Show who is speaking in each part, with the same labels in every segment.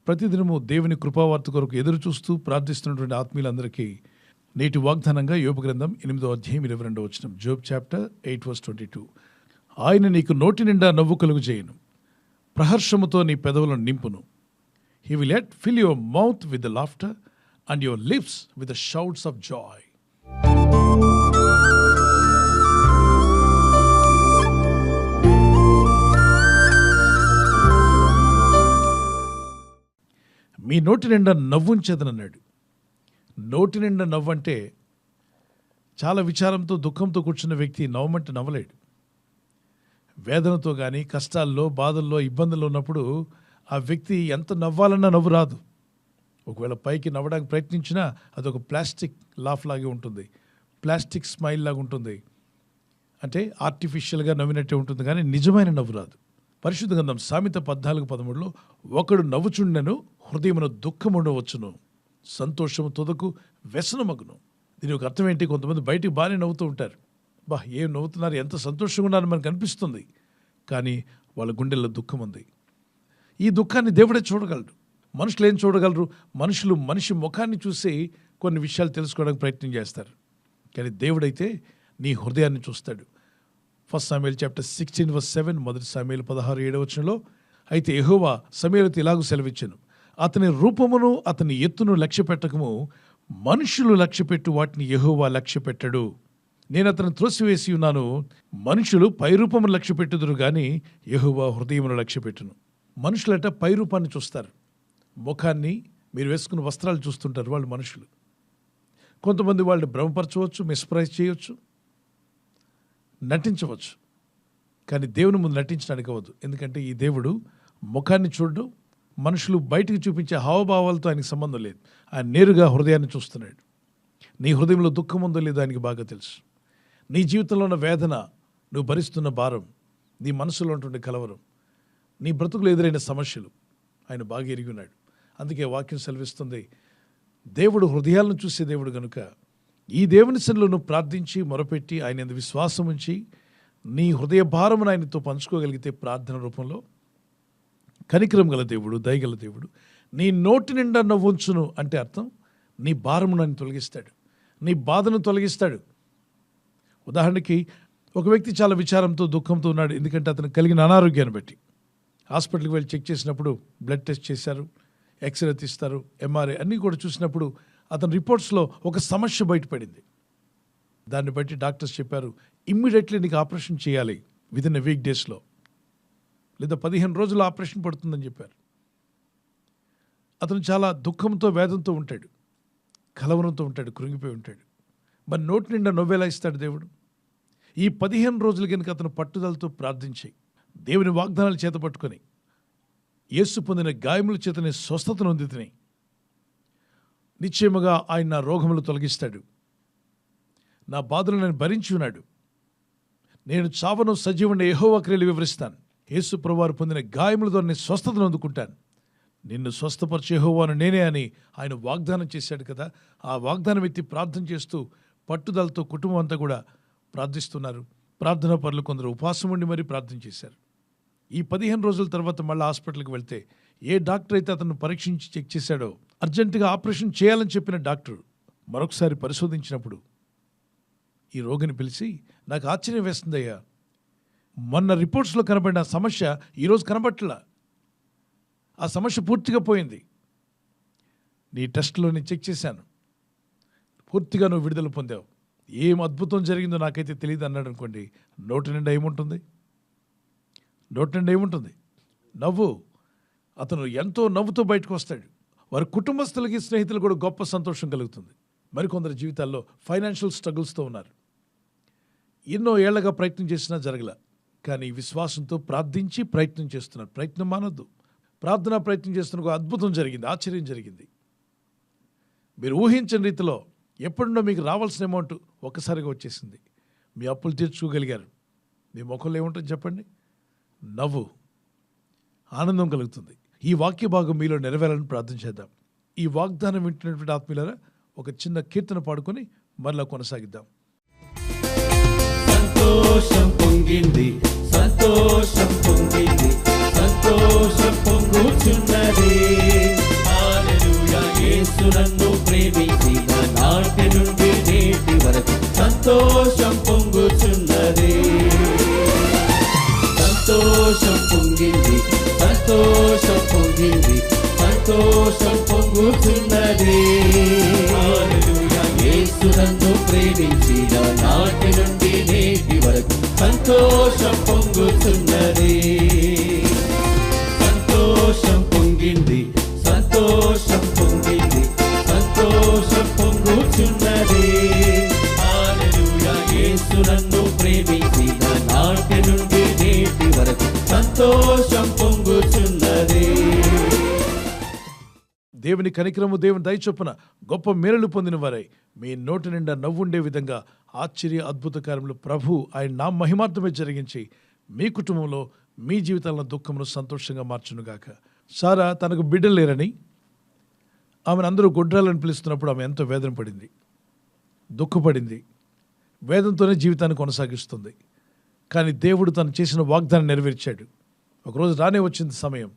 Speaker 1: ప్రతిదినము దేవుని కృపావార్త కొరకు ఎదురు చూస్తూ ప్రార్థిస్తున్నటువంటి ఆత్మీయులందరికీ నేటి వాగ్దానంగా యోబు గ్రంథం 8వ అధ్యాయం 22వ వచనం. Job chapter 8:22. ఆయన నీకు నోటి నిండా నవ్వు కలుగు చేయను, ప్రహర్షముతో నీ పెదవులను నింపును. He will yet fill your mouth with the laughter and your lips with the shouts of joy. మీ నోటి నిండా నవ్వుంచేదనన్నాడు. నోటి నిండా నవ్వు అంటే చాలా విచారంతో దుఃఖంతో కూర్చున్న వ్యక్తి నవ్వమంటే నవ్వలేడు. వేదనతో కానీ కష్టాల్లో బాధల్లో ఇబ్బందుల్లో ఉన్నప్పుడు ఆ వ్యక్తి ఎంత నవ్వాలన్నా నవ్వు రాదు. ఒకవేళ పైకి నవ్వడానికి ప్రయత్నించినా అదొక ప్లాస్టిక్ లాఫ్ లాగే ఉంటుంది, ప్లాస్టిక్ స్మైల్ లాగా ఉంటుంది. అంటే ఆర్టిఫిషియల్గా నవ్వినట్టే ఉంటుంది, కానీ నిజమైన నవ్వు రాదు. పరిశుద్ధ గ్రంథం సామెత 14:13 ఒకడు నవ్వుచుండెను హృదయమున దుఃఖముండవచ్చును, సంతోషము తొదకు వ్యసనమగును. దీని ఒక అర్థం ఏంటి? కొంతమంది బయటికి బాగానే నవ్వుతూ ఉంటారు, ఏం నవ్వుతున్నారు, ఎంత సంతోషంగా ఉన్నారని మనకు అనిపిస్తుంది, కానీ వాళ్ళ గుండెల్లో దుఃఖం ఉంది. ఈ దుఃఖాన్ని దేవుడే చూడగలడు. మనుషులు ఏం చూడగలరు? మనుషులు మనిషి ముఖాన్ని చూసి కొన్ని విషయాలు తెలుసుకోవడానికి ప్రయత్నం చేస్తారు, కానీ దేవుడైతే నీ హృదయాన్ని చూస్తాడు. 1 Samuel chapter 16:7, 1 Samuel 16:7 అయితే యెహోవా సమూయేలుతో ఇలాగు సెలవిచ్చెను, అతని రూపమును అతని ఎత్తును లక్ష్య పెట్టకము, మనుషులు లక్ష్యపెట్టు వాటిని యెహోవా లక్ష్య పెట్టడు. నేను అతను త్రోసివేసి ఉన్నాను, మనుషులు పైరూపమును లక్ష్య పెట్టుదురు కానీ యెహోవా హృదయమును లక్ష్య పెట్టును. మనుషులట పైరూపాన్ని చూస్తారు, ముఖాన్ని, మీరు వేసుకున్న వస్త్రాలు చూస్తుంటారు వాళ్ళు మనుషులు. కొంతమంది వాళ్ళు భ్రమపరచవచ్చు, మిస్ప్రైజ్ చేయవచ్చు, నటించవచ్చు, కానీ దేవుని ముందు నటించడానికి అవ్వదు. ఎందుకంటే ఈ దేవుడు ముఖాన్ని చూడడం, మనుషులు బయటికి చూపించే హావభావాలతో ఆయనకి సంబంధం లేదు. ఆయన నేరుగా హృదయాన్ని చూస్తున్నాడు. నీ హృదయంలో దుఃఖం ఉందో లేదో ఆయనకి బాగా తెలుసు. నీ జీవితంలో ఉన్న వేదన, నువ్వు భరిస్తున్న భారం, నీ మనసులో ఉంటుండే కలవరం, నీ బ్రతుకులు ఎదురైన సమస్యలు ఆయన బాగా ఎరిగి ఉన్నాడు. అందుకే వాక్యం సెలవిస్తుంది, దేవుడు హృదయాలను చూసే దేవుడు కనుక ఈ దేవుని సన్నిధిలో నువ్వు ప్రార్థించి మొరపెట్టి ఆయన యందు విశ్వాసం ఉంచి నీ హృదయ భారమును ఆయనతో పంచుకోగలిగితే ప్రార్థన రూపంలో, కనికరం గల దేవుడు, దయగల దేవుడు నీ నోటి నిండా నవ్వుంచును అంటే అర్థం నీ భారమును ఆయన తొలగిస్తాడు, నీ బాధను తొలగిస్తాడు. ఉదాహరణకి ఒక వ్యక్తి చాలా విచారంతో దుఃఖంతో ఉన్నాడు, ఎందుకంటే అతను కలిగిన అనారోగ్యాన్ని బట్టి. హాస్పిటల్కి వెళ్ళి చెక్ చేసినప్పుడు బ్లడ్ టెస్ట్ చేశారు, ఎక్స్రే తీస్తారు, ఎంఆర్ఐ అన్నీ కూడా చూసినప్పుడు అతని రిపోర్ట్స్లో ఒక సమస్య బయటపడింది. దాన్ని బట్టి డాక్టర్స్ చెప్పారు, ఇమ్మీడియట్లీ నీకు ఆపరేషన్ చేయాలి, విదిన్ ఎ వీక్ డేస్లో, లేదా 15 రోజుల్లో ఆపరేషన్ పడుతుందని చెప్పారు. అతను చాలా దుఃఖంతో వేదంతో ఉంటాడు, కలవరంతో ఉంటాడు, కృంగిపోయి ఉంటాడు. మరి నోటి నిండా నవ్వేలా ఇస్తాడు దేవుడు? ఈ 15 రోజులు కనుక అతను పట్టుదలతో ప్రార్థించి దేవుని వాగ్దానాలు చేత పట్టుకొని యేసు పొందిన గాయముల చేతనే స్వస్థతను పొందితిని, నిశ్చయముగా ఆయన నా రోగములు తొలగిస్తాడు, నా బాధలు నేను భరించి ఉన్నాడు, నేను చావను సజీవుని యెహోవా క్రియలు వివరిస్తాను, యేసు ప్రభువారు పొందిన గాయములతో నేను స్వస్థతను అందుకుంటాను, నిన్ను స్వస్థపరిచే యెహోవాను నేనే అని ఆయన వాగ్దానం చేశాడు కదా. ఆ వాగ్దానం ఎత్తి ప్రార్థన చేస్తూ పట్టుదలతో కుటుంబం అంతా కూడా ప్రార్థిస్తున్నారు. ప్రార్థనా పరులు కొందరు ఉపవాసం ఉండి మరీ ప్రార్థన చేశారు. ఈ 15 రోజుల తర్వాత మళ్ళీ హాస్పిటల్కి వెళ్తే ఏ డాక్టర్ అయితే అతను పరీక్షించి చెక్ చేశాడో, అర్జెంటుగా ఆపరేషన్ చేయాలని చెప్పిన డాక్టర్ మరొకసారి పరిశోధించినప్పుడు ఈ రోగిని పిలిచి, నాకు ఆశ్చర్యం వేస్తుందయ్యా, మొన్న రిపోర్ట్స్లో కనబడిన సమస్య ఈరోజు కనబట్టలా, ఆ సమస్య పూర్తిగా పోయింది, నీ టెస్ట్లో నేను చెక్ చేశాను, పూర్తిగా నువ్వు విడుదల పొందావు, ఏం అద్భుతం జరిగిందో నాకైతే తెలియదు అన్నాడు అనుకోండి. నోటి నిండా ఏముంటుంది? నోటి నిండా ఏముంటుంది? నవ్వు. అతను ఎంతో నవ్వుతో బయటకు వస్తాడు. వారి కుటుంబస్తులకి, స్నేహితులు కూడా గొప్ప సంతోషం కలుగుతుంది. మరికొందరు జీవితాల్లో ఫైనాన్షియల్ స్ట్రగుల్స్తో ఉన్నారు, ఎన్నో ఏళ్లగా ప్రయత్నం చేసినా జరగల, కానీ విశ్వాసంతో ప్రార్థించి ప్రయత్నం చేస్తున్నారు. ప్రయత్నం మానొద్దు. ప్రార్థనా ప్రయత్నం చేస్తున్న ఒక అద్భుతం జరిగింది, ఆశ్చర్యం జరిగింది. మీరు ఊహించని రీతిలో ఎప్పుడున్నో మీకు రావాల్సిన అమౌంట్ ఒక్కసారిగా వచ్చేసింది, మీ అప్పులు తీర్చుకోగలిగారు. మీ ముఖంలో ఏముంటుంది చెప్పండి? నవ్వు, ఆనందం కలుగుతుంది. ఈ వాక్య భాగం మీలో నెరవేరాలని ప్రార్థన చేద్దాం. ఈ వాగ్దానం వింటున్నటువంటి ఆత్మీయులారా, ఒక చిన్న కీర్తన పాడుకొని మరలా కొనసాగిద్దాం.
Speaker 2: సంతోషం పొంగింది, సంతోషం పొంగింది, సంతోషం పొంగుచున్నది. హల్లెలూయా. యేసు నన్ను ప్రేమించిన నాటి నుండి నేటి వరకు సంతోషం పొంగుచున్నది. సంతోషం పొంగింది, సంతోషం పొంగింది, సంతోషం పొంగుతున్నది. హల్లెలూయా. యేసు నన్ను ప్రేమించిన నాటి నుండి నేటి వరకు సంతోషం పొంగుతున్నది. సంతోషం పొంగింది, సంతోషం పొంగింది, సంతోషం పొంగుతున్నది. హల్లెలూయా. యేసు నన్ను ప్రేమించిన నాటి నుండి నేటి వరకు సంతోషం పొంగుతున్నది.
Speaker 1: దేవుని కనికరము, దేవుని దయ చొప్పున గొప్ప మేలులు పొందిన వారై మీ నోటి నిండా నవ్వుండే విధంగా ఆశ్చర్య అద్భుత కార్యములు ప్రభు ఆయన నా మహిమార్థమే జరిగించి మీ కుటుంబంలో మీ జీవితాలను దుఃఖమును సంతోషంగా మార్చునుగాక. సారా తనకు బిడ్డలు లేరని ఆమెను అందరూ గొడ్రాలని పిలుస్తున్నప్పుడు ఆమె ఎంతో వేదన పడింది, దుఃఖపడింది, వేదంతోనే జీవితాన్ని కొనసాగిస్తుంది. కానీ దేవుడు తను చేసిన వాగ్దానం నెరవేర్చాడు. ఒకరోజు రానే వచ్చింది సమయం.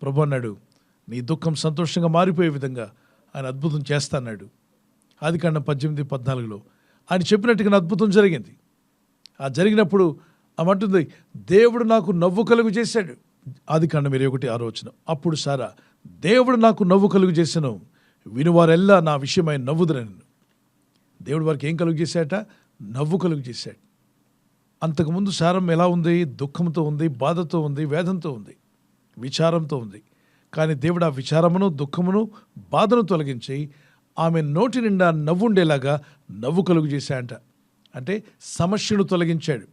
Speaker 1: ప్రభు అన్నాడు, నీ దుఃఖం సంతోషంగా మారిపోయే విధంగా ఆయన అద్భుతం చేస్తాన్నాడు. ఆదికాండం 18:14 ఆయన చెప్పినట్టుగా అద్భుతం జరిగింది. ఆ జరిగినప్పుడు ఆమంటుంది, దేవుడు నాకు నవ్వు కలుగు చేశాడు. ఆదికాండం 21:6. అప్పుడు సారా, దేవుడు నాకు నవ్వు కలుగు చేశాను, వినువారెల్లా నా విషయమై నవ్వుదురని. దేవుడు వారికి ఏం కలుగు చేశాట? నవ్వు కలుగు చేశాడు. అంతకుముందు సారం ఎలా ఉంది? దుఃఖంతో ఉంది, బాధతో ఉంది, వేదంతో ఉంది, విచారంతో ఉంది. కానీ దేవుడు ఆ విచారమును, దుఃఖమును, బాధను తొలగించి ఆమె నోటి నిండా నవ్వుండేలాగా నవ్వు కలుగు చేశాయంట. అంటే సమస్యను తొలగించాడు.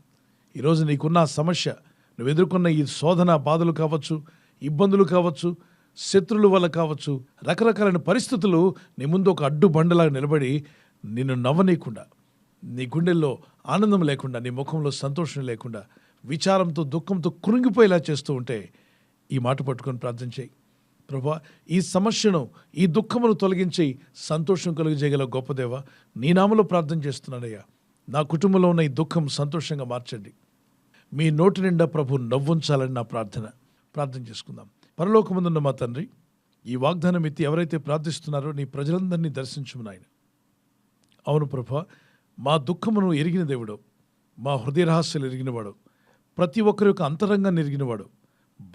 Speaker 1: ఈరోజు నీకున్న సమస్య, నువ్వు ఎదుర్కొన్న ఈ శోధన బాధలు కావచ్చు, ఇబ్బందులు కావచ్చు, శత్రువుల వల్ల కావచ్చు, రకరకాలైన పరిస్థితులు నీ ముందు ఒక అడ్డు బండలాగా నిలబడి నిన్ను నవ్వనీయకుండా, నీ గుండెల్లో ఆనందం లేకుండా, నీ ముఖంలో సంతోషం లేకుండా, విచారంతో దుఃఖంతో కృంగిపోయేలా చేస్తూ ఉంటే ఈ మాట పట్టుకొని ప్రార్థన చేయి. ప్రభా, ఈ సమస్యను, ఈ దుఃఖమును తొలగించి సంతోషం కలిగజేయగల గొప్ప దేవ, నీ నామలో ప్రార్థన చేస్తున్నానయ్యా. నా కుటుంబంలో ఉన్న ఈ దుఃఖం సంతోషంగా మార్చండి. మీ నోటి నిండా ప్రభు నవ్వుంచాలని నా ప్రార్థన చేసుకుందాం. పరలోకమందున్న మా తండ్రి, ఈ వాగ్దానం ఎత్తి ఎవరైతే ప్రార్థిస్తున్నారో నీ ప్రజలందరినీ దర్శించుము నాయన. అవును ప్రభా, మా దుఃఖమును ఎరిగిన దేవుడు, మా హృదయ రహస్యాలు ఎరిగినవాడు, ప్రతి ఒక్కరి యొక్క అంతరంగాన్ని ఎరిగినవాడు.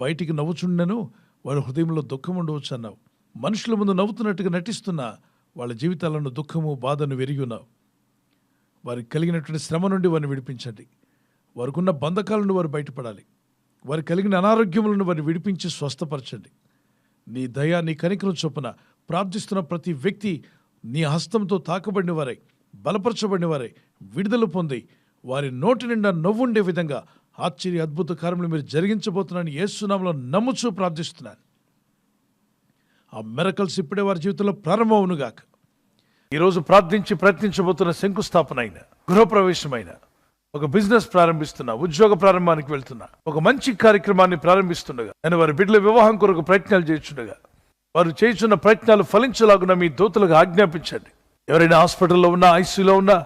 Speaker 1: బయటికి నవ్వుచుండెను, వాడి హృదయంలో దుఃఖం ఉండవచ్చు అన్నావు. మనుషుల ముందు నవ్వుతున్నట్టుగా నటిస్తున్నా వాళ్ళ జీవితాలను దుఃఖము, బాధను ఎరిగి ఉన్నావు. వారికి కలిగినటువంటి శ్రమ నుండి వారిని విడిపించండి. వారికి ఉన్న బంధకాలను వారు బయటపడాలి. వారికి కలిగిన అనారోగ్యములను వారిని విడిపించి స్వస్థపరచండి. నీ దయ, నీ కనికరం చొప్పున ప్రార్థిస్తున్న ప్రతి వ్యక్తి నీ హస్తంతో తాకబడిన వారై, బలపరచబడిన వారై, విడుదల పొంది వారి నోటి నిండా నవ్వుండే విధంగా ఆశ్చర్య అద్భుత కార్యములు మీరు జరిగించబోతున్నాను యేసు నామములో నమ్ముచూ ప్రార్థిస్తున్నాను. ఆ మిరకల్స్ ఇప్పుడే వారి జీవితంలో ప్రారంభమవునుగాక. ఈరోజు ప్రార్థించి ప్రయత్నించబోతున్న శంకుస్థాపన అయిన, గృహప్రవేశమైన, ఒక బిజినెస్ ప్రారంభిస్తున్నా, ఉద్యోగ ప్రారంభానికి వెళ్తున్నా, ఒక మంచి కార్యక్రమాన్ని ప్రారంభిస్తుండగా, నేను వారి బిడ్డల వివాహం కొరకు ప్రయత్నాలు చేస్తుండగా, వారు చేస్తున్న ప్రయత్నాలు ఫలించలాగున మీ దూతలకు ఆజ్ఞాపించండి. ఎవరైనా హాస్పిటల్లో ఉన్నా, ఐసీయూలో ఉన్నా,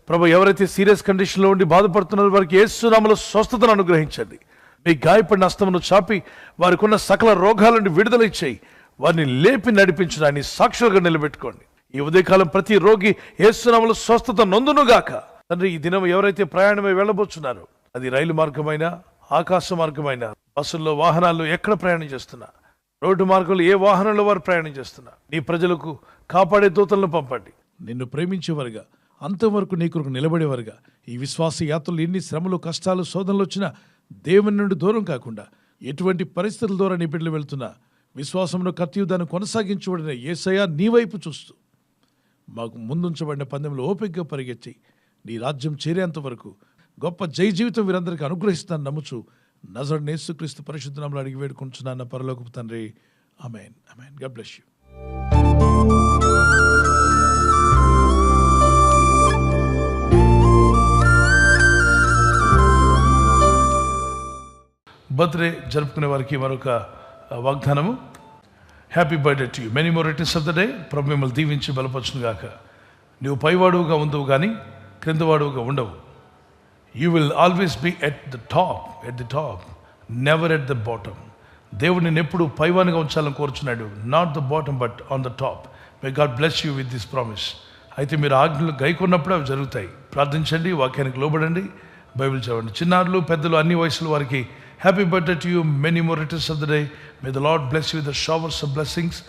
Speaker 1: ప్రభు ఎవరైతే సీరియస్ కండిషన్లో ఉండి బాధపడుతున్నారో వారికి యేసు నామములో స్వస్థతను అనుగ్రహించండి. మీ గాయపడిన హస్తమును చాపి వారికి ఉన్న సకల రోగాల నుండి విడుదల ఇచ్చేయి. వారిని లేపి నడిపించడాన్ని సాక్షులుగా నిలబెట్టుకోండి. ఈ ఉదయకాలం ప్రతి రోగి యేసు నామములో స్వస్థత నొందునుగాక. తండ్రి, ఈ దినం ఎవరైతే ప్రయాణమై వెళ్ళబోతున్నారో, అది రైలు మార్గమైనా, ఆకాశ మార్గమైనా, బస్సుల్లో, వాహనాల్లో ఎక్కడ ప్రయాణం చేస్తున్నా, రోడ్డు మార్గంలో ఏ వాహనంలో వారు ప్రయాణం చేస్తున్నా, నీ ప్రజలకు కాపాడే దూతలను పంపండి. నిన్ను ప్రేమించేవారుగా, అంతవరకు నీ కొరకు నిలబడేవారుగా, ఈ విశ్వాస యాత్రలు ఎన్ని శ్రమలు, కష్టాలు, శోధనలు వచ్చినా దేవుని నుండి దూరం కాకుండా, ఎటువంటి పరిస్థితుల ద్వారా నీ బిడ్డలు వెళ్తున్నా విశ్వాసమును కర్తయు దాన్ని కొనసాగించబడిన యేసయ్య నీ వైపు చూస్తూ మాకు ముందుంచబడిన పందెంలో ఓపికగా పరిగెత్తి నీ రాజ్యం చేరేంత వరకు గొప్ప జయ జీవితం వీరందరికీ అనుగ్రహిస్తాను నమ్ముచు నజరేయుడైన యేసుక్రీస్తు పరిశుద్ధ నామములో అడిగి వేడుకుంటున్నాను పరలోకపు తండ్రి. ఆమేన్. ఆమేన్. God bless you. బర్త్డే జరుపుకునే వారికి మరొక వాగ్దానము. Happy birthday to you, many more returns of the day. ప్రభు మిమ్మల్ని దీవించి బలపరచును గాక. నువ్వు పైవాడుగా ఉండవు కానీ క్రిందవాడుగా ఉండవు. You will always be at the top, never at the bottom. దేవుడు నిన్ను ఎప్పుడు పైవానిగా ఉంచాలని కోరుచున్నాడు. Not the bottom but on the top. May God bless you with this promise. అయితే మీరు ఆజ్ఞలు గైకొన్నప్పుడు అవి జరుగుతాయి. ప్రార్థించండి, వాక్యానికి లోబడండి, బైబిల్ చదవండి. చిన్నారులు పెద్దలు అన్ని వయసుల వారికి happy birthday to you, many more returns of the day. May the Lord bless you with the showers of blessings.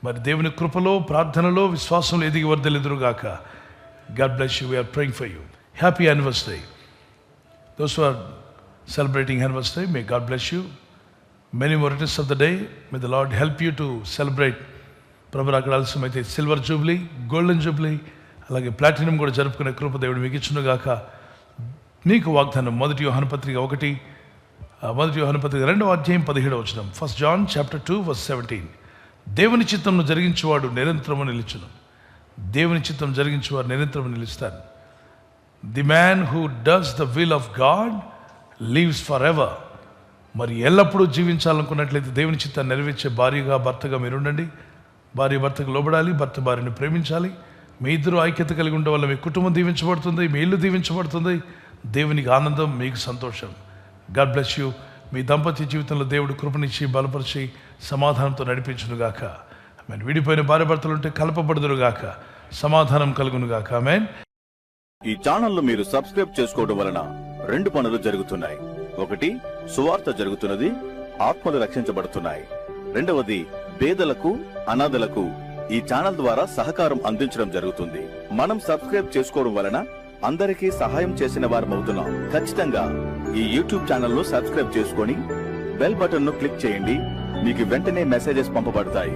Speaker 1: మరి దేవుని కృపలో, ప్రార్థనలో, విశ్వాసంలో ఎదిగి వర్ధలెదురుగాక. God bless you. We're praying for you. Happy anniversary. Those who are celebrating anniversary, may God bless you. Many more returns of the day. May the Lord help you to celebrate. ప్రభు అక్కడ ఆలస్యమైతే silver jubilee, golden jubilee, అలాగే platinum కూడా జరుపుకునే కృప దేవుడు మీకు ఇచ్చునుగాక. నీకు వాగ్దానం 1 యోహాను పత్రిక 2వ అధ్యాయం 17వ వచనం. 1 John chapter 2 verse 17. దేవుని చిత్తంను జరిగించేవాడు నిరంతరము నిలుచును. దేవుని చిత్తం జరిగించేవాడు నిరంతరము నిలుస్తాడు. The man who does the will of God lives for ever. మరి ఎల్లప్పుడూ జీవించాలనుకున్నట్లయితే దేవుని చిత్తాన్ని నెరవేర్చే భార్యగా, భర్తగా మీరు ఉండండి. భార్య భర్తకు లోబడాలి, భర్త భార్యను ప్రేమించాలి. మీ ఇద్దరు ఐక్యత కలిగి ఉండడం వల్ల మీ కుటుంబం దీవించబడుతుంది, మీ ఇల్లు దీవించబడుతుంది. దేవునికి ఆనందం, మీకు సంతోషం. God bless you. మీ దాంపత్య జీవితంలో దేవుడు కృపనిచ్చి, బలపరిచి, సమాధానంతో నడిపించునుగాక. ఆమేన్. విడిపోయిన భార్య భర్తలు ఉంటే కలపబడుదురుగాక, సమాధానం కలుగునుగాక. ఆమేన్.
Speaker 3: ఈ ఛానల్ మీరు సబ్స్క్రైబ్ చేసుకోవడం వలన 2 పనులు జరుగుతున్నాయి. 1, సువార్త జరుగుతున్నది, ఆత్మలు రక్షించబడుతున్నాయి. 2వది, పేదలకు, అనాథలకు ఈ ఛానల్ ద్వారా సహకారం అందించడం జరుగుతుంది. మనం సబ్స్క్రైబ్ చేసుకోవడం వలన అందరికీ సహాయం చేసిన వారమవుతున్నాం. ఖచ్చితంగా ఈ యూట్యూబ్ ఛానల్ ను సబ్స్క్రైబ్ చేసుకొని బెల్ బటన్ ను క్లిక్ చేయండి. మీకు వెంటనే మెసేజెస్ పంపబడతాయి.